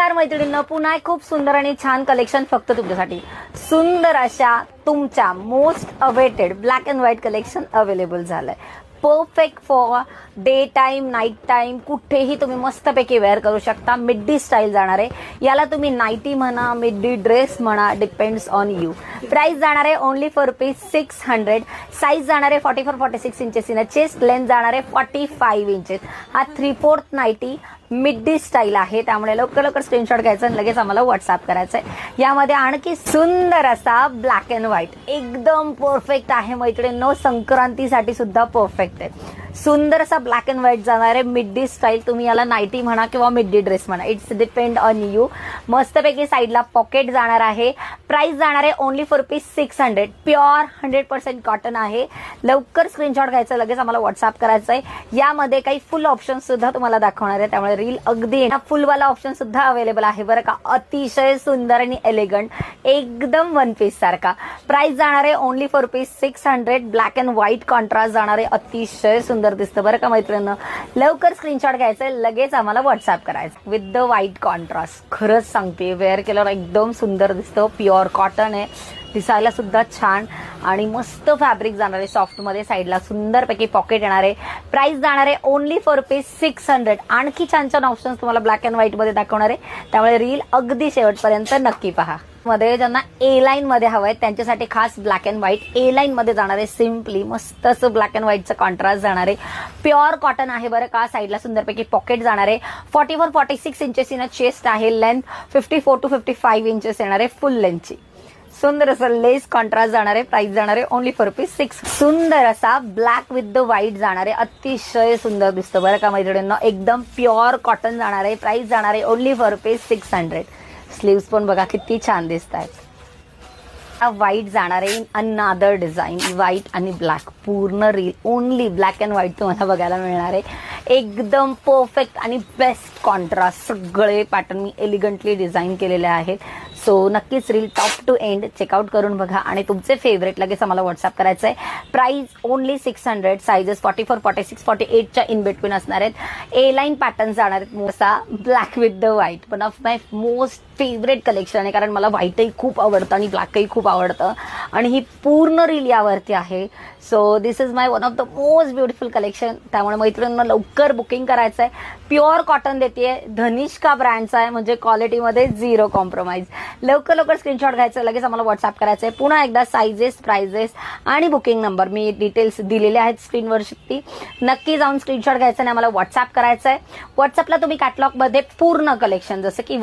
नमस्कार मैत्रिणींनो, पुन्हा एक खूप सुंदर आणि छान कलेक्शन फक्त तुमच्यासाठी. सुंदर अशा तुमच्या most awaited black and white collection available झालंय. Perfect for day time, night time, कुठेही तुम्ही मस्तपैकी वेअर करू शकता. मिड्डी स्टाईल जाणार आहे. याला तुम्ही नाईटी म्हणा, मिड्डी ड्रेस म्हणा, डिपेंड्स ऑन यू. प्राइस जाणार आहे ओनली फॉर ₹600. साईज जाणार आहे 44-46 इंचेस इन चेस्ट. लेंथ जाणार आहे 45 इंचेस. हा 3/4 नाईटी मिड्डी स्टाईल आहे, त्यामुळे लवकर लवकर स्क्रीनशॉट घ्यायचा आणि लगेच आम्हाला व्हॉट्सअप करायचं आहे. यामध्ये आणखी सुंदर असा ब्लॅक अँड व्हाईट एकदम परफेक्ट आहे मैत्रिणींनो. संक्रांतीसाठी सुद्धा परफेक्ट आहे. सुंदर असा ब्लॅक अँड व्हाईट जाणार आहे मिड्डी स्टाईल. तुम्ही याला नाईटी म्हणा किंवा मिड्डी ड्रेस म्हणा, इट्स डिपेंड ऑन यू. मस्तपैकी साईडला पॉकेट जाणार आहे. प्राइस जाणार आहे ओनली फॉर ₹600. प्युअर 100% कॉटन आहे. लवकर स्क्रीनशॉट घ्यायचं, लगेच आम्हाला व्हॉट्सअप करायचं आहे. यामध्ये काही फुल ऑप्शन सुद्धा तुम्हाला दाखवणार आहे, त्यामुळे रील अगदी फुलवाला ऑप्शन सुद्धा अवेलेबल आहे बरं का. अतिशय सुंदर आणि एलिगंट, एकदम वन पीस सारखा. प्राइस जाणार आहे only for ₹600. Black and white contrast जाणार आहे. अतिशय सुंदर दिसतं बरं का मैत्रिणींनो. लवकर स्क्रीनशॉट घ्यायचंय, लगेच आम्हाला व्हॉट्सअप करायचं. विथ द व्हाईट कॉन्ट्रास्ट खरंच सांगते, वेअर केल्यावर एकदम सुंदर दिसतं. प्युअर कॉटन आहे, दिसायला सुद्धा छान आणि मस्त फॅब्रिक जाणार आहे सॉफ्ट मध्ये. साईडला सुंदरपैकी पॉकेट येणार आहे. प्राइस जाणार आहे ओनली फॉर ₹600. आणखी छान छान ऑप्शन्स तुम्हाला ब्लॅक अँड व्हाईट मध्ये दाखवणार आहे, त्यामुळे रील अगदी शेवटपर्यंत नक्की पहा. मध्ये ज्यांना ए लाईन मध्ये हवंय त्यांच्यासाठी खास black and white. A line मध्ये जाणार आहे. सिम्पली मस्त असं ब्लॅक अँड व्हाईटचं कॉन्ट्रास्ट जाणार आहे. प्युअर कॉटन आहे बरं का. साईडला सुंदरपैकी पॉकेट जाणार आहे. 44-46 इंचेस इन चेस्ट आहे. लेंथ 54-55 इंचेस येणार आहे फुल लेंथची. सुंदर असं लेस कॉन्ट्रास्ट जाणार आहे. प्राइस जाणार आहे ओनली फॉर ₹600. सुंदर असा ब्लॅक विथ द व्हाईट जाणार आहे. अतिशय सुंदर दिसतं बरं का मैत्रिणींनो. एकदम प्युअर कॉटन जाणार आहे. प्राइस जाणार आहे ओनली फॉर ₹600. स्लीव्स पण बघा किती छान दिसत आहेत. व्हाईट जाणार आहे. अनदर डिझाईन व्हाईट आणि ब्लॅक. पूर्ण reel only black and white तुम्हाला बघायला मिळणार आहे. एकदम परफेक्ट आणि बेस्ट कॉन्ट्रास्ट. सगळे पॅटर्न मी एलिगंटली डिझाईन केलेले आहेत. सो नक्कीच reel top to end checkout करून बघा आणि तुमचे फेवरेट लगेच आम्हाला व्हॉट्सअप करायचं आहे. Price only ₹600. साईजेस 44, 46, 48च्या इन बिटवीन असणार आहेत. ए लाईन पॅटर्न जाणार आहेत. मोसा black with the white. One of my most favourite collection आहे, कारण मला व्हाईटही खूप आवडतं आणि ब्लॅकही खूप आवडतं आणि ही पूर्ण रील यावरती आहे. So this is my one of the most beautiful collection. त्यामुळे मैत्रिणींना लवकर बुकिंग करायचं आहे. प्युअर कॉटन देते. धनिष्का ब्रँडचा आहे, म्हणजे क्वालिटीमध्ये झिरो कॉम्प्रोमाइज. लवकर लवकर स्क्रीनशॉट घ्यायचं, लगेच आम्हाला व्हॉट्सअप करायचं आहे. पुन्हा एकदा साईजेस, प्राइजेस आणि बुकिंग नंबर मी डिटेल्स दिलेले आहेत स्क्रीनवरती. नक्की जाऊन स्क्रीनशॉट घ्यायचं आणि आम्हाला व्हॉट्सअप करायचं आहे. व्हॉट्सअपला तुम्ही कॅटलॉगमध्ये पूर्ण कलेक्शन जसं की